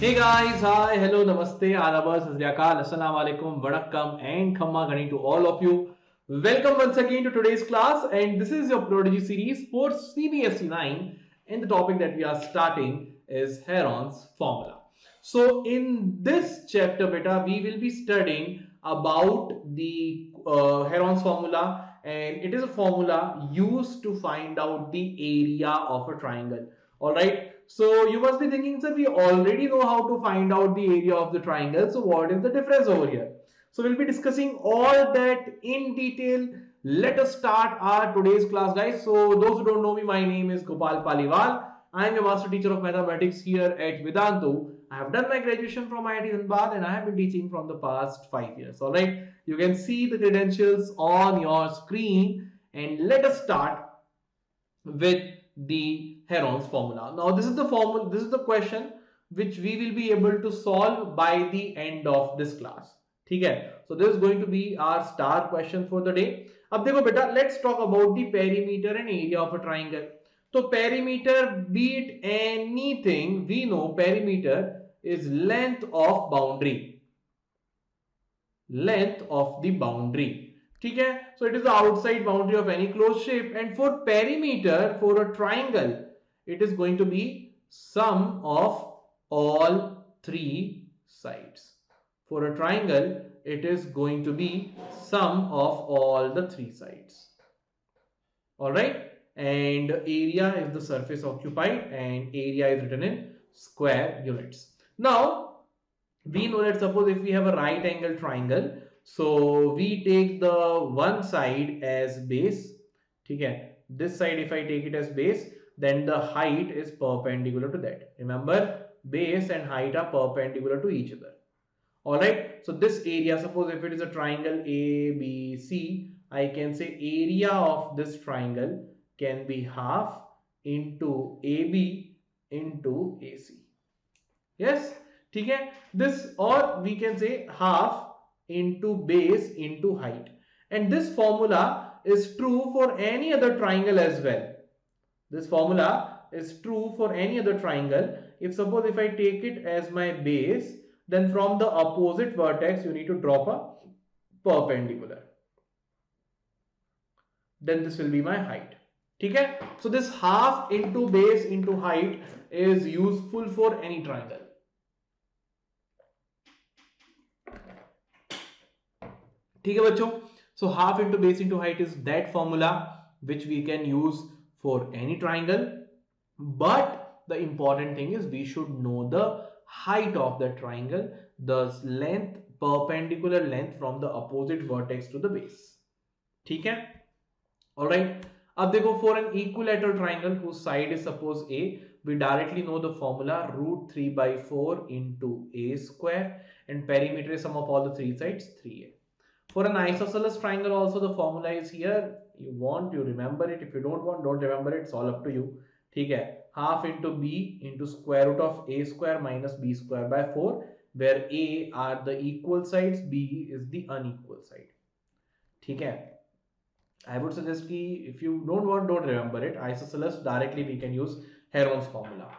Hey guys, hi, hello, namaste, adab, sat sri akal, assalamu alaikum, vanakkam and khamma gani to all of you. Welcome once again to today's class, and this is your Prodigy series for CBSE 9, and the topic that we are starting is Heron's Formula. So in this chapter beta, we will be studying about the Heron's Formula, and it is a formula used to find out the area of a triangle. Alright, so you must be thinking, sir, we already know how to find out the area of the triangle. So what is the difference over here? So we'll be discussing all that in detail. Let us start our today's class, guys. So those who don't know me, my name is Gopal Paliwal. I am a master teacher of mathematics here at Vedantu. I have done my graduation from IIT Dhanbad and I have been teaching from the past 5 years. Alright, you can see the credentials on your screen, and let us start with the Heron's formula. Now this is the formula, this is the question which we will be able to solve by the end of this class. Okay, so this is going to be our star question for the day. अब देखो बेटा, let's talk about the perimeter and area of a triangle. So perimeter, be it anything, we know perimeter is length of boundary. Length of the boundary. ठीक है, so it is the outside boundary of any closed shape, and for perimeter for a triangle it is going to be sum of all three sides. For a triangle it is going to be sum of all the three sides. All right, and area is the surface occupied, and area is written in square units. Now we know that suppose if we have a right angle triangle, so we take the one side as base. Okay, this side if I take it as base, then the height is perpendicular to that. Remember, base and height are perpendicular to each other. All right, so this area, suppose if it is a triangle ABC, I can say area of this triangle can be half into AB into AC. Yes, ठीक है, this, or we can say half into base into height, and this formula is true for any other triangle as well. This formula is true for any other triangle. If suppose if I take it as my base, then from the opposite vertex you need to drop a perpendicular, then this will be my height. Okay, so this half into base into height is useful for any triangle. ठीक है बच्चों, so half into base into height is that formula which we can use for any triangle, but the important thing is we should know the height of the triangle, the length, perpendicular length from the opposite vertex to the base. ठीक है, all right. अब देखो, for an equilateral triangle whose side is suppose A, we directly know the formula root 3 by 4 into A square, and perimeter is sum of all the three sides 3A. For an isosceles triangle also the formula is here. You want, you remember it. If you don't want, don't remember it. It's all up to you. ठीक है, half into b into square root of a square minus b square by 4, where a are the equal sides, b is the unequal side. ठीक है, I would suggest कि if you don't want, don't remember it. Isosceles directly we can use Heron's formula.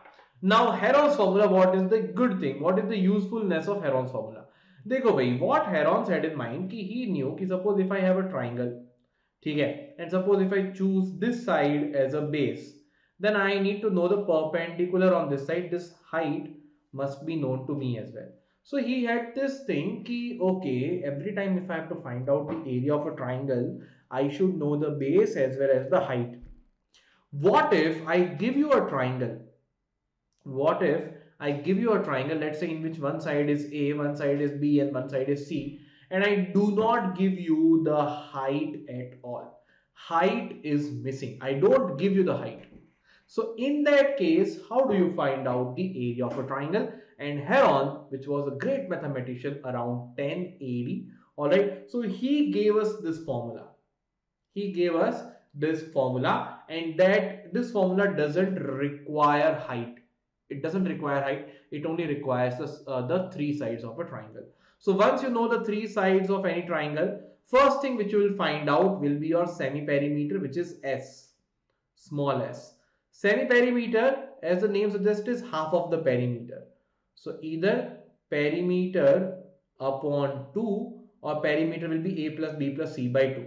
Now Heron's formula, what is the good thing? What is the usefulness of Heron's formula? देखो भाई, what Heron had in mind कि he knew कि suppose if I have a triangle, ठीक है, and suppose if I choose this side as a base, then I need to know the perpendicular on this side. This height must be known to me as well. So he had this thing कि okay, every time if I have to find out the area of a triangle, I should know the base as well as the height. What if I give you a triangle? What if I give you a triangle, let's say in which one side is A, one side is B, and one side is C, and I do not give you the height at all. Height is missing. I don't give you the height. So in that case, how do you find out the area of a triangle? And Heron, which was a great mathematician around 10 AD, all right, so he gave us this formula. He gave us this formula, and that this formula doesn't require height. It doesn't require height. It only requires the three sides of a triangle. So once you know the three sides of any triangle, first thing which you will find out will be your semi-perimeter, which is S, small s. Semi-perimeter, as the name suggests, is half of the perimeter. So either perimeter upon 2 or perimeter will be a plus b plus c by 2.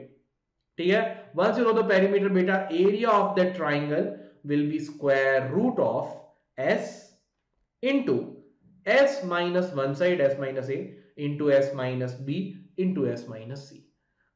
Okay? Once you know the perimeter beta, area of that triangle will be square root of s into s minus one side, s minus a, into s minus b into s minus c.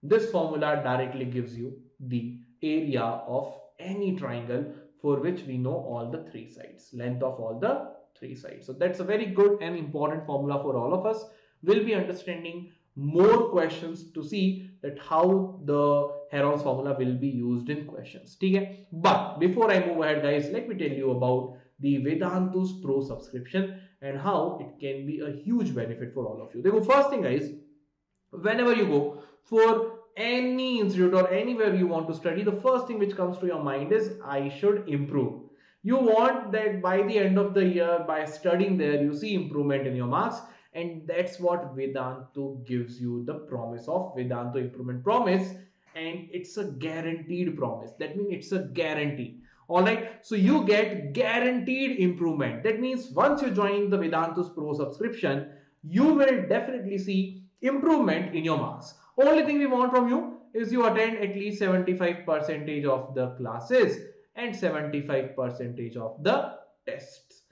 This formula directly gives you the area of any triangle for which we know all the three sides, length of all the three sides. So that's a very good and important formula for all of us. We'll be understanding more questions to see that how the Heron's formula will be used in questions. Okay? But before I move ahead, guys, let me tell you about the Vedantu's Pro Subscription and how it can be a huge benefit for all of you. The first thing, guys, whenever you go for any institute or anywhere you want to study, the first thing which comes to your mind is I should improve. You want that by the end of the year, by studying there, you see improvement in your marks, and that's what Vedantu gives you, the promise of Vedantu Improvement Promise, and it's a guaranteed promise. That means it's a guarantee. Alright, so you get guaranteed improvement. That means once you join the Vedantu's Pro subscription, you will definitely see improvement in your marks. Only thing we want from you is you attend at least 75% of the classes and 75% of the tests.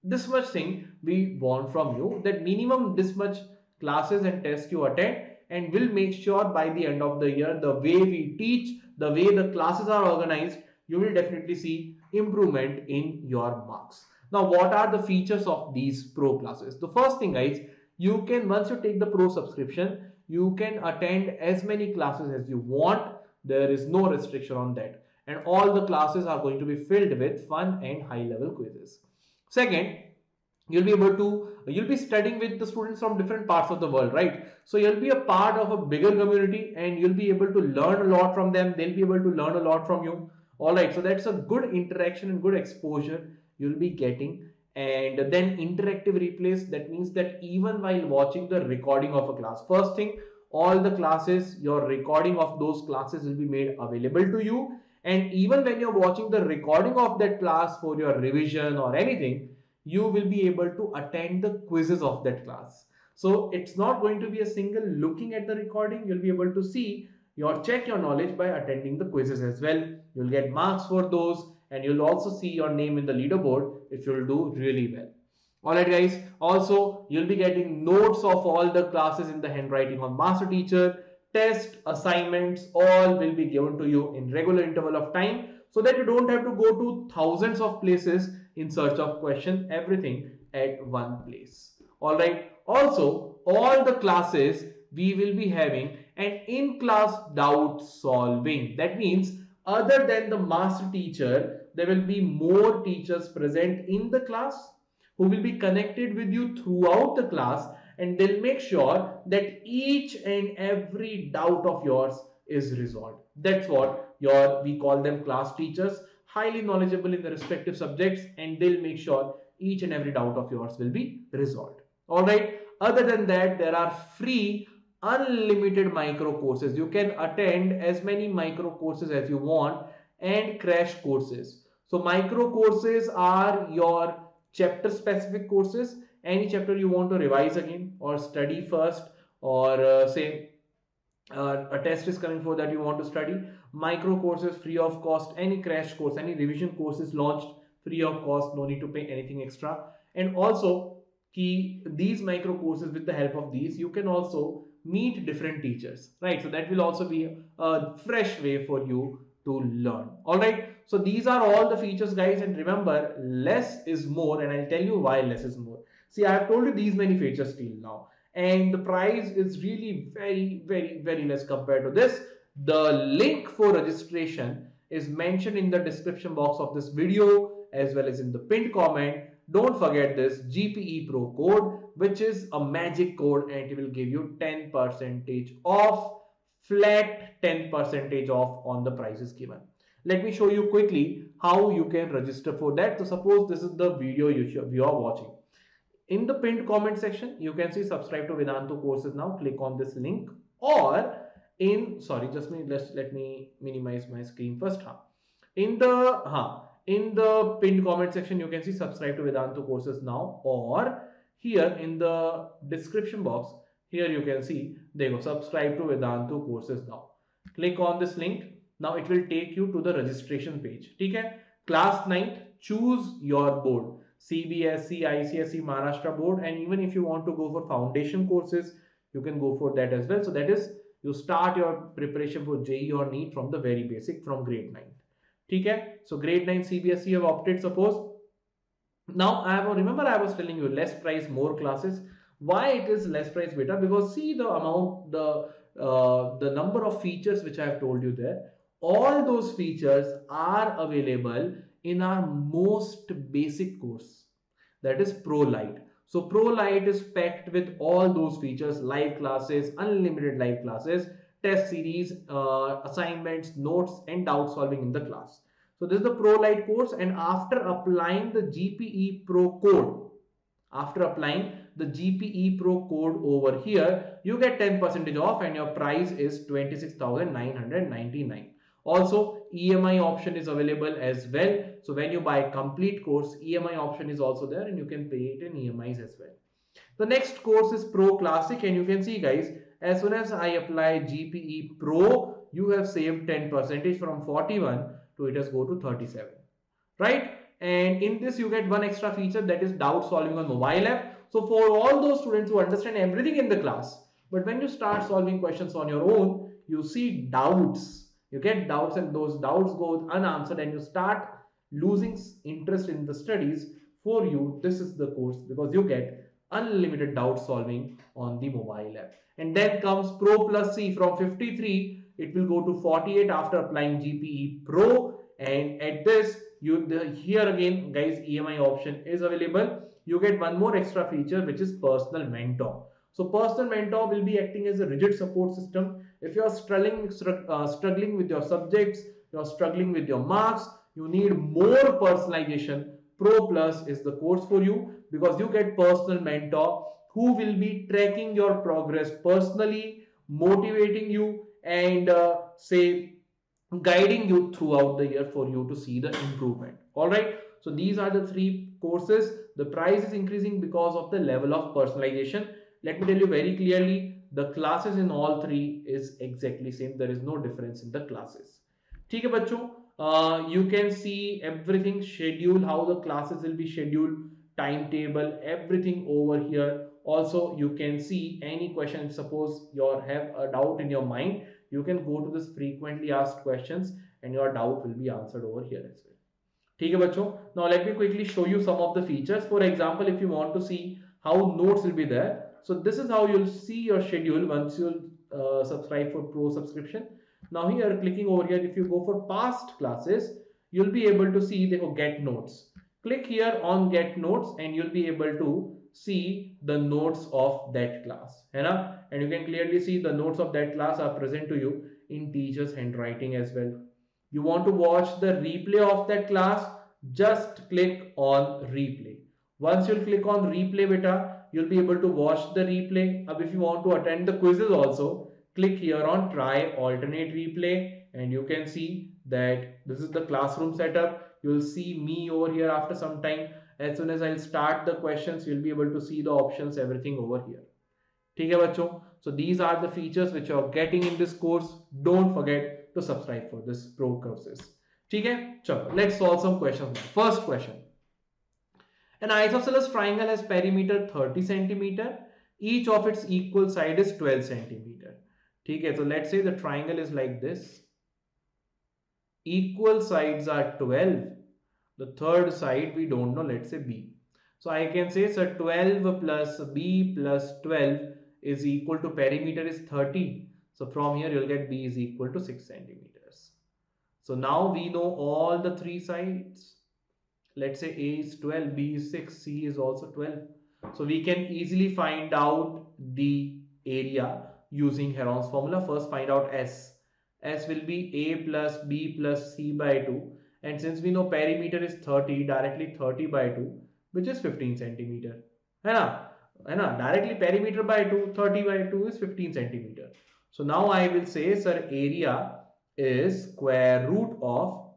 This much thing we want from you, that minimum this much classes and tests you attend, and we'll make sure by the end of the year, the way we teach, the way the classes are organized, you will definitely see improvement in your marks. Now, what are the features of these pro classes? The first thing, guys, you can, once you take the pro subscription, you can attend as many classes as you want. There is no restriction on that, and all the classes are going to be filled with fun and high level quizzes. Second, you'll be studying with the students from different parts of the world, right? So you'll be a part of a bigger community and you'll be able to learn a lot from them. They'll be able to learn a lot from you. All right, so that's a good interaction and good exposure you'll be getting. And then interactive replays, that means that even while watching the recording of a class, first thing, all the classes, your recording of those classes will be made available to you. And even when you're watching the recording of that class for your revision or anything, you will be able to attend the quizzes of that class. So it's not going to be a single looking at the recording. You'll be able to see check your knowledge by attending the quizzes as well. You'll get marks for those, and you'll also see your name in the leaderboard if you'll do really well. Alright, guys, also you'll be getting notes of all the classes in the handwriting of master teacher. Test, assignments, all will be given to you in regular interval of time, so that you don't have to go to thousands of places in search of question, everything at one place. Alright, also all the classes we will be having an in-class doubt solving. That means other than the master teacher, there will be more teachers present in the class who will be connected with you throughout the class, and they'll make sure that each and every doubt of yours is resolved. That's what we call them class teachers, highly knowledgeable in the respective subjects, and they'll make sure each and every doubt of yours will be resolved. All right. Other than that, there are free unlimited micro courses. You can attend as many micro courses as you want, and crash courses. So micro courses are your chapter specific courses. Any chapter you want to revise again or study first, or say a test is coming for that you want to study, micro courses free of cost. Any crash course, any revision course is launched free of cost, no need to pay anything extra. And also these micro courses, with the help of these, you can also meet different teachers, right? So that will also be a fresh way for you to learn. All right, so these are all the features, guys, and remember, less is more, and I'll tell you why less is more. See, I have told you these many features till now, and the price is really very less compared to this. The link for registration is mentioned in the description box of this video as well as in the pinned comment. Don't forget this GPE Pro code, which is a magic code, and it will give you 10% off, flat 10% off on the prices given. Let me show you quickly how you can register for that. So suppose this is the video you are watching. In the pinned comment section, you can see subscribe to Vedantu courses now. Click on this link, or let me minimize my screen first. In the pinned comment section, you can see subscribe to Vedantu courses now, or here in the description box, here you can see, there you go, subscribe to Vedantu courses now. Click on this link. Now it will take you to the registration page. Okay? Class 9th, choose your board. CBSE, ICSE, Maharashtra board, and even if you want to go for foundation courses, you can go for that as well. So that is, you start your preparation for JEE or NEET from the very basic, from grade 9. Okay? So grade 9 CBSE have opted, suppose. Now remember I was telling you less price, more classes. Why it is less price beta? Because see the amount, the number of features which I have told you there. All those features are available in our most basic course, that is Pro Lite. So Pro Lite is packed with all those features: live classes, unlimited live classes, test series, assignments, notes, and doubt solving in the class. So this is the Pro Lite course, and after applying the GPE Pro code, over here, you get 10% off, and your price is 26,999. Also, EMI option is available as well. So when you buy complete course, EMI option is also there, and you can pay it in EMIs as well. The next course is Pro Classic, and you can see, guys, as soon as I apply GPE Pro, you have saved 10% from 41 to it has go to 37, right? And in this you get one extra feature, that is doubt solving on mobile app. So for all those students who understand everything in the class, but when you start solving questions on your own, you see doubts, you get doubts, and those doubts go unanswered, and you start losing interest in the studies. For you, this is the course, because you get unlimited doubt solving on the mobile app. And then comes Pro Plus C. From 53 it will go to 48 after applying GPE Pro. And at this, here again, guys, EMI option is available. You get one more extra feature, which is personal mentor. So personal mentor will be acting as a rigid support system. If you are struggling with your subjects, you are struggling with your marks, you need more personalization, Pro Plus is the course for you, because you get personal mentor who will be tracking your progress personally, motivating you, and guiding you throughout the year for you to see the improvement. All right, so these are the three courses. The price is increasing because of the level of personalization. Let me tell you very clearly, the classes in all three is exactly same. There is no difference in the classes. ठीक है बच्चों, you can see everything, schedule, how the classes will be scheduled, timetable, everything over here. Also, you can see any question. Suppose you have a doubt in your mind, you can go to this frequently asked questions, and your doubt will be answered over here as well. ठीक है बच्चों, now let me quickly show you some of the features. For example, if you want to see how notes will be there, so this is how you'll see your schedule once you'll subscribe for Pro subscription. Now here, clicking over here, if you go for past classes, you'll be able to see the get notes. Click here on get notes, and you'll be able to see the notes of that class, and you can clearly see the notes of that class are present to you in teacher's handwriting as well. You want to watch the replay of that class, just click on replay. Once you'll click on replay beta, you'll be able to watch the replay. If you want to attend the quizzes also, click here on try alternate replay, and you can see that this is the classroom setup. You'll see me over here after some time. As soon as I'll start the questions, you'll be able to see the options, everything over here. ठीक है बच्चों, so these are the features which you are getting in this course. Don't forget to subscribe for this pro courses. ठीक है, चलो let's solve some questions now. First question: an isosceles triangle has perimeter 30 centimeter. Each of its equal side is 12 centimeter. ठीक है, so let's say the triangle is like this. Equal sides are 12. The third side we don't know, let's say B. So I can say, so 12 plus B plus 12 is equal to perimeter is 30. So from here you'll get B is equal to 6 centimeters. So now we know all the three sides. Let's say A is 12, B is 6, C is also 12. So we can easily find out the area using Heron's formula. First find out S. S will be A plus B plus C by 2. And since we know perimeter is 30, directly 30 by 2, which is 15 centimeter. है ना? Directly perimeter by 2, 30 by 2 is 15 centimeter. So now I will say, sir, area is square root of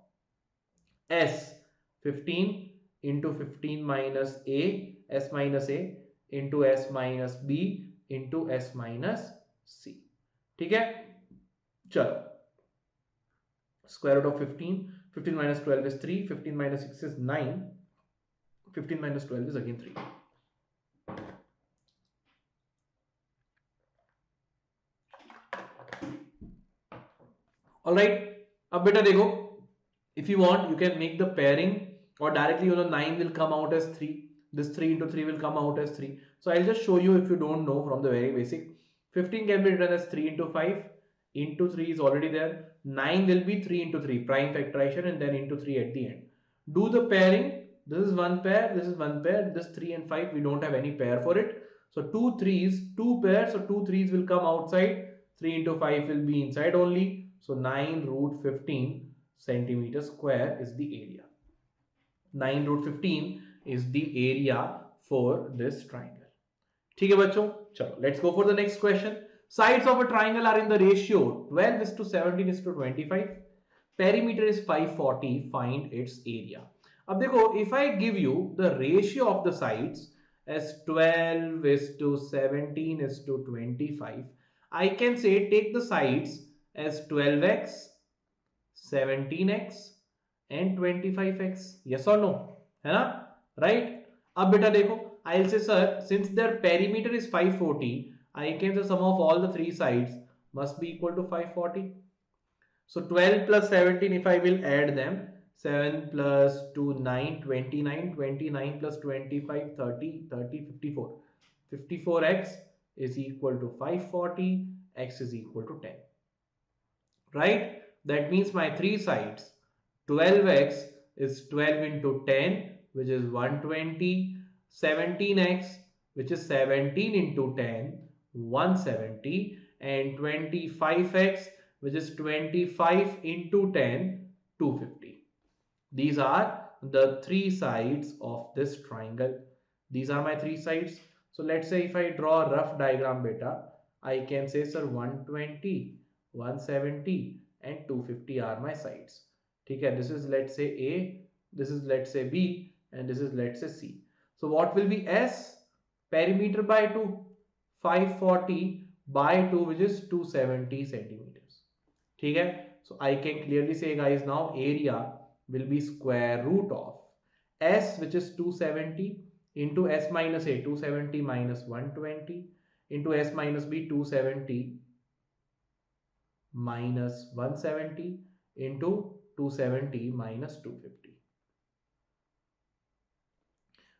S, 15 into 15 minus A, S minus A, into s minus b into s minus c. ठीक है, चलो square root of 15, 15 minus 12 is 3, 15 minus 6 is 9, 15 minus 12 is again 3. Alright, अब बेटा देखो, if you want you can make the pairing or directly 9 will come out as 3, this 3 into 3 will come out as 3. So I'll just show you if you don't know from the very basic. 15 can be written as 3 into 5, into 3 is already there, 9 will be 3 into 3 prime factorization and then into 3 at the end. Do the pairing, this is one pair, this is one pair, this 3 and 5 we don't have any pair for it. So 2 3s, 2 pairs, so 2 3s will come outside, 3 into 5 will be inside only. So 9 root 15 centimeter square is the area. 9 root 15 is the area for this triangle. ठीक है बच्चों, चलो let's go for the next question. Sides of a triangle are in the ratio 12 is to 17 is to 25. Perimeter is 540. Find its area. अब देखो, if I give you the ratio of the sides as 12 is to 17 is to 25, I can say take the sides as 12x, 17x and 25x. Yes or no? है ना? Right? अब बेटा देखो, I'll say sir, since their perimeter is 540, I can say sum of all the three sides must be equal to 540. So 12 plus 17, if I will add them, 7 plus 2, 9, 29, 29 plus 25, 30, 30, 54. 54x is equal to 540, x is equal to 10. Right? That means my three sides, 12x is 12 into 10, which is 120, 17x, which is 17 into 10, 170, and 25x, which is 25 into 10, 250. These are the three sides of this triangle. These are my three sides. So let's say if I draw a rough diagram beta, I can say sir 120, 170 and 250 are my sides. Okay, this is let's say A, this is let's say B, and this is let's say C. So what will be S? Perimeter by 2, 540 by 2, which is 270 centimeters. Okay, so I can clearly say guys now area will be square root of S, which is 270 into S minus A, 270 minus 120 into S minus B, 270 minus 170 into 270 minus 250.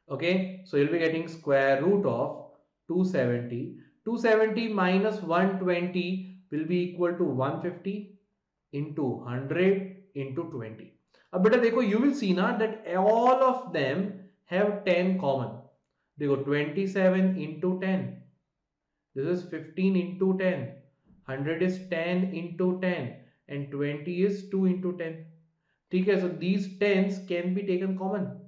Okay, so you'll be getting square root of 270. 270 minus 120 will be equal to 150 into 100 into 20. अब बेटा देखो, you will see ना that all of them have 10 common. देखो 27 into 10. This is 15 into 10. 100 is 10 into 10 and 20 is 2 into 10. Okay, so these 10s can be taken common.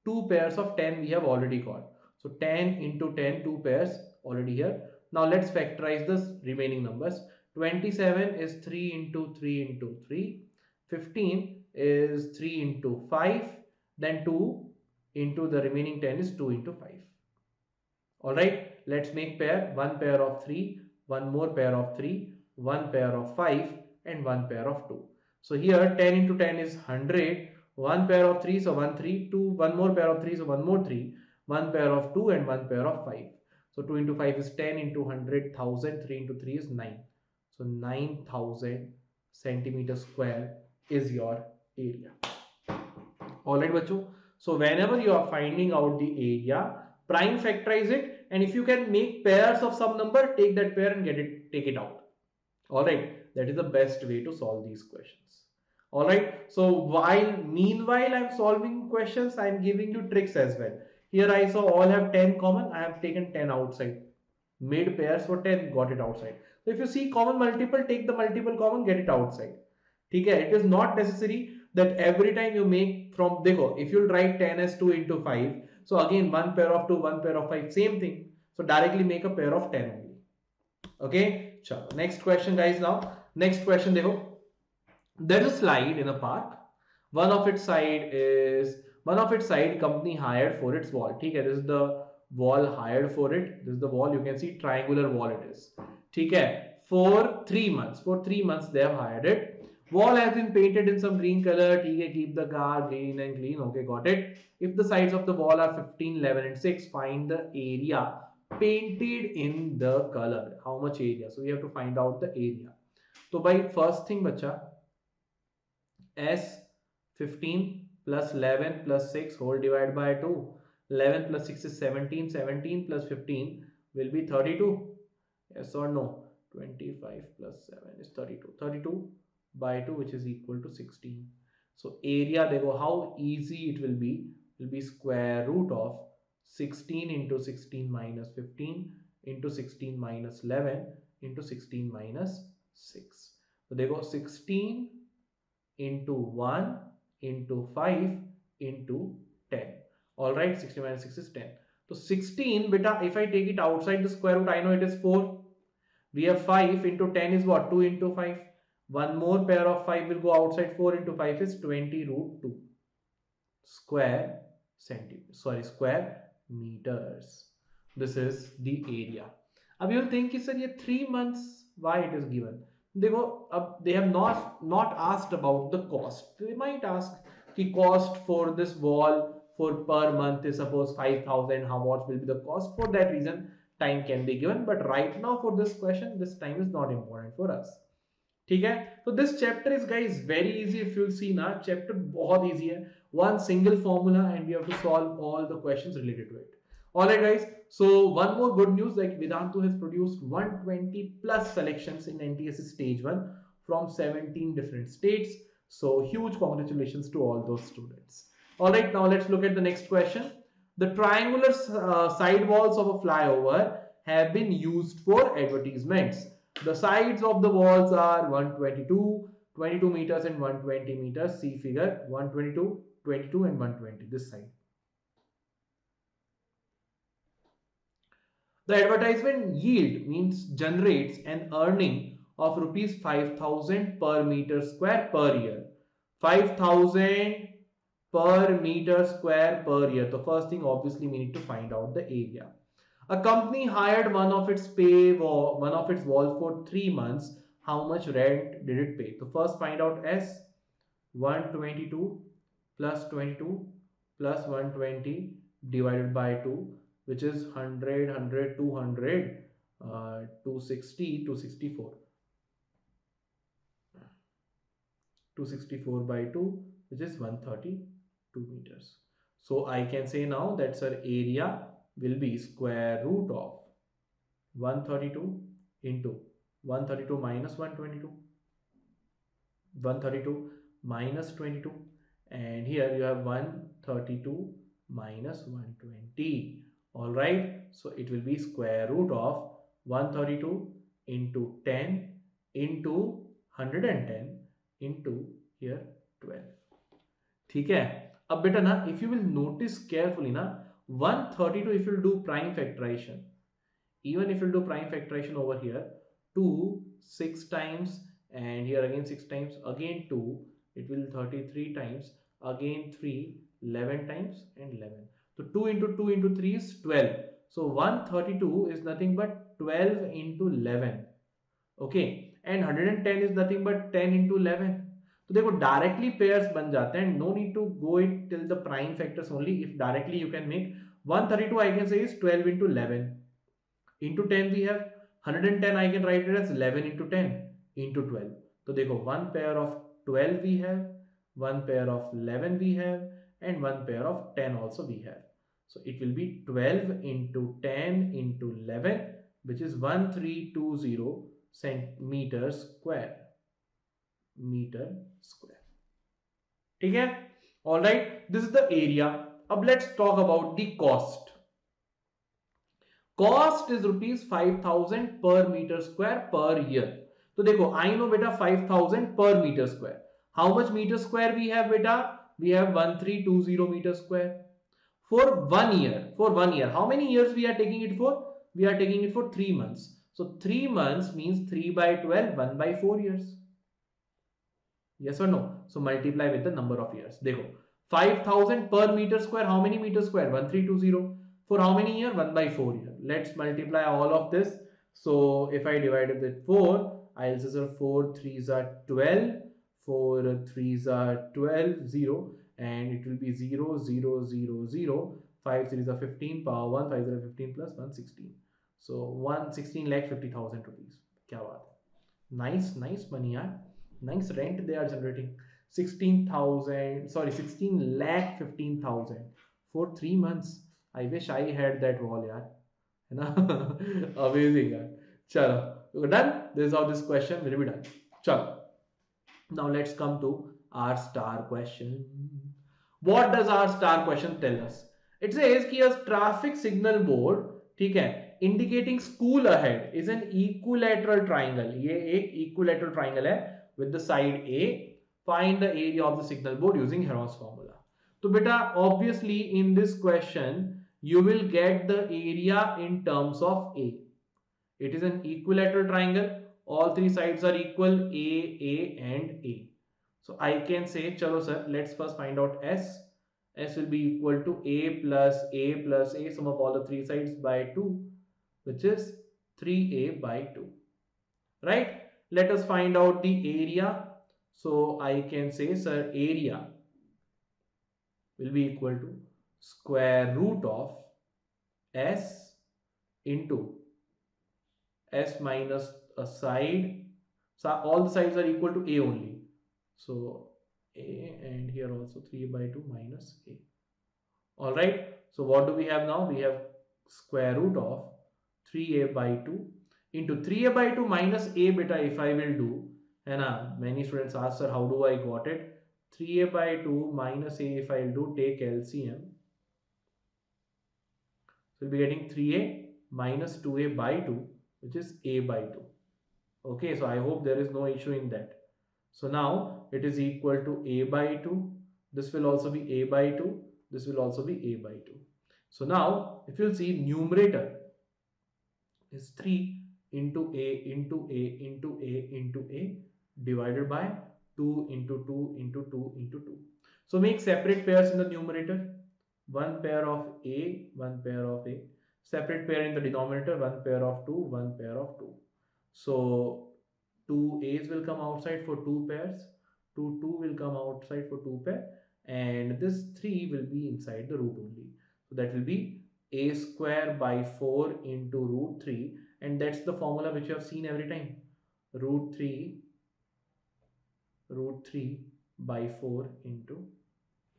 Two pairs of 10 we have already got. So 10 into 10, two pairs already here. Now let's factorize the remaining numbers. 27 is 3 into 3 into 3. 15 is 3 into 5. Then 2 into the remaining 10 is 2 into 5. Alright, let's make pair. One pair of 3, one more pair of 3, one pair of 5 and one pair of 2. So here 10 into 10 is 100. One pair of 3, so 1 3, 2, one more pair of 3, so one more 3, one pair of 2 and one pair of 5. So 2 into 5 is 10 into 100,000, 3 into 3 is 9. So 9,000 centimeter square is your area. Alright bachcho. So whenever you are finding out the area, prime factorize it, and if you can make pairs of some number, take that pair and take it out. Alright, that is the best way to solve these questions. Alright, so meanwhile I'm solving questions, I'm giving you tricks as well. Here I saw all have 10 common, I have taken 10 outside. Made pairs for 10, got it outside. So if you see common multiple, take the multiple common, get it outside. Okay, it is not necessary that every time you make from, देखो, if you write 10 as 2 into 5, so again one pair of 2, one pair of 5, same thing. So directly make a pair of 10 only. Okay, chalo. Next question guys now. Next question देखो. There is a slide in a park. One of its side company hired for its wall. ठीक है, this is the wall hired for it. This is the wall, you can see triangular wall it is. ठीक है, for 3 months. For 3 months they have hired it. Wall has been painted in some green color. ठीक है, keep the car green and clean. Okay, got it. If the sides of the wall are 15, 11 and 6, find the area painted in the color. How much area? So we have to find out the area. So by first thing बच्चा, S 15 plus 11 plus 6 whole divided by 2. 11 plus 6 is 17. 17 plus 15 will be 32. Yes or no? 25 plus 7 is 32. 32 by 2, which is equal to 16. So area, देखो how easy it will be square root of 16 into 16 minus 15 into 16 minus 11 into 16 minus 6. So देखो 16 into 1 into 5 into 10. All right, 16 minus 6 is 10. So 16, beta, if I take it outside the square root, I know it is 4. We have 5 into 10 is what? 2 into 5. One more pair of 5 will go outside. 4 into 5 is 20 root 2 square centimeters. Sorry, square meters. This is the area. Now you will think, sir, ये 3 months, why it is given? देखो, अब they have not asked about the cost. They might ask the cost for this wall for per month is suppose 5,000. How much will be the cost? For that reason, time can be given. But right now for this question, this time is not important for us. ठीक है, तो this chapter is guys very easy. If you'll see ना, chapter बहुत easy है. One single formula and we have to solve all the questions related to it. Alright guys, so one more good news, like Vedantu has produced 120 plus selections in NTSE stage 1 from 17 different states. So huge congratulations to all those students. Alright, now let's look at the next question. The triangular side walls of a flyover have been used for advertisements. The sides of the walls are 122, 22 meters and 120 meters. See figure 122, 22 and 120, this side. The advertisement yield means generates an earning of rupees 5,000 per meter square per year. 5,000 per meter square per year. The first thing obviously we need to find out the area. A company hired one of its walls for 3 months. How much rent did it pay? So first find out S. 122 plus 22 plus 120 divided by 2, which is 100, 100, 200, 260, 264. 264 by 2, which is 132 meters. So I can say now that sir, area will be square root of 132 into 132 minus 122, 132 minus 22, and here you have 132 minus 120. All right, so it will be square root of 132 into 10 into 110 into here 12. ठीक है, अब बेटा ना, if you will notice carefully ना, 132 if you will do prime factorization, even if you will do prime factorization over here, 2 6 times and here again 6 times, again 2, it will 33 times, again 3 11 times and 11. So 2 into 2 into 3 is 12. So 132 is nothing but 12 into 11. Okay, and 110 is nothing but 10 into 11. तो देखो directly pairs बन जाते हैं. No need to go it till the prime factors only. If directly you can make 132 I can say is 12 into 11 into 10 we have 110. I can write it as 11 into 10 into 12. तो देखो one pair of 12 we have, one pair of 11 we have, and one pair of 10 also we have. So it will be 12 into 10 into 11, which is 1320 centimeter square. Meter square. ठीक है? All right. This is the area. अब let's talk about the cost. Cost is rupees 5,000 per meter square per year. तो देखो, I know beta 5,000 per meter square. How much meter square we have beta? We have 1320 meter square. For 1 year. For 1 year. How many years we are taking it for? We are taking it for 3 months. So 3 months means 3 by 12, 1 by 4 years. Yes or no? So multiply with the number of years. देखो 5,000 per meter square. How many meter square? 1320. For how many year? 1 by 4 year. Let's multiply all of this. So if I divide it with 4, I'll say 4 3s are 12, 4 3s are 12, 0, and it will be 0 0 0 0, 5 3s are 15, power 1, 5 0 15 plus 1 16. So 116 lakh 50,000 rupees. Kya baat hai? Nice money, yaar. Nice rent they are generating. 16 lakh 15,000 for 3 months. I wish I had that wall, yaar. है ना? Amazing, yaar. Chalo, we're done. This is how this question will be done. Chalo. Now let's come to our star question. What does our star question tell us? It says कि a traffic signal board, ठीक है, indicating school ahead is an equilateral triangle. ये एक equilateral triangle है with the side A. Find the area of the signal board using Heron's formula. तो बेटा obviously in this question you will get the area in terms of A. It is an equilateral triangle. All three sides are equal, A, and A. So I can say, chalo sir, let's first find out S. S will be equal to A plus A, sum of all the three sides by 2, which is 3A by 2. Right? Let us find out the area. So I can say, sir, area will be equal to square root of S into S minus a side. So all the sides are equal to A only. So A, and here also 3 by 2 minus A. Alright. So what do we have now? We have square root of 3A by 2 into 3A by 2 minus A, beta, if I will do. And many students ask, sir, how do I got it? 3A by 2 minus A, if I will do, take LCM. So we'll be getting 3A minus 2A by 2, which is A by 2. Okay, so I hope there is no issue in that. So now it is equal to A by 2. This will also be A by 2. This will also be A by 2. So now if you'll see, numerator is 3 into A into A into A into A divided by 2 into 2 into 2 into 2. So make separate pairs in the numerator. One pair of A, one pair of A. Separate pair in the denominator, one pair of 2, one pair of 2. So 2 A's will come outside for 2 pairs, 2 will come outside for 2 pair, and this 3 will be inside the root only. So that will be A square by 4 into root 3, and that's the formula which you have seen every time. Root 3 by 4 into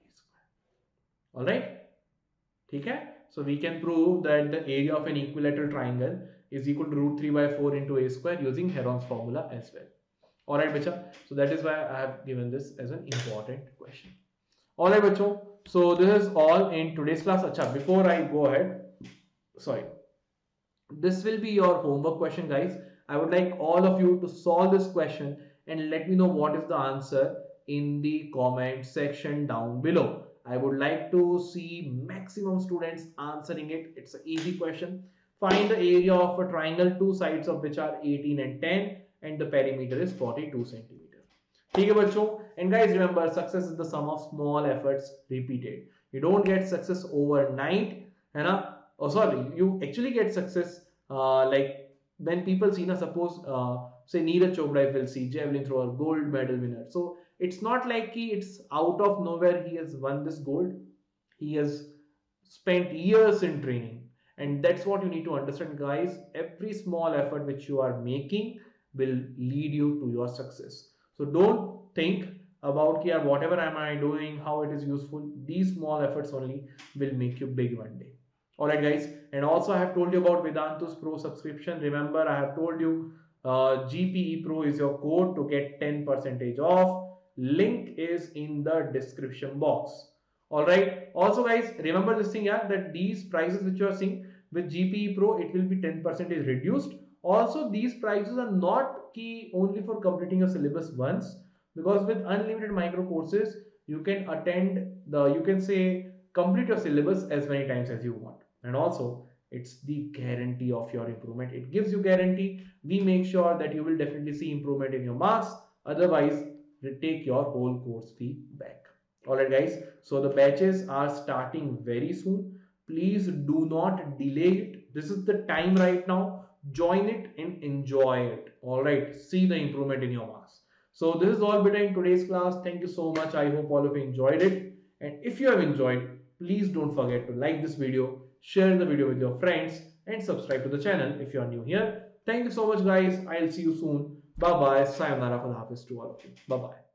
A square. Alright? Okay? So we can prove that the area of an equilateral triangle is equal to root 3 by 4 into A square using Heron's formula as well. Alright, bacha. So that is why I have given this as an important question. Alright, bacho. So this is all in today's class. Acha, before I go ahead, this will be your homework question, guys. I would like all of you to solve this question and let me know what is the answer in the comment section down below. I would like to see maximum students answering it. It's an easy question. Find the area of a triangle, two sides of which are 18 and 10, and the perimeter is 42 centimeters. Okay, bachcho? And guys, remember, success is the sum of small efforts repeated. You don't get success overnight, you actually get success like when people see, suppose say Neeraj Chopra will see, javelin thrower, gold medal winner. So it's not like it's out of nowhere he has won this gold. He has spent years in training, and that's what you need to understand, guys. Every small effort which you are making will lead you to your success. So don't think about whatever am I doing, how it is useful. These small efforts only will make you big one day. Alright, guys, and also I have told you about Vedantu's Pro Subscription. Remember, I have told you GPE Pro is your code to get 10% off. Link is in the description box. Alright, also guys, remember this thing, that these prices which you are seeing with GPE Pro, it will be 10% reduced. Also, these prices are not key only for completing a syllabus once, because with unlimited micro courses you can complete your syllabus as many times as you want. And also, it's the guarantee of your improvement. It gives you guarantee. We make sure that you will definitely see improvement in your marks. Otherwise, take your whole course fee back. Alright, guys. So the batches are starting very soon. Please do not delay it. This is the time right now. Join it and enjoy it. All right. See the improvement in your marks. So this is all in today's class. Thank you so much. I hope all of you enjoyed it. And if you have enjoyed, please don't forget to like this video, share the video with your friends, and subscribe to the channel if you are new here. Thank you so much, guys. I'll see you soon. Bye bye. Sayonara for the Hafiz to all of you. Bye bye.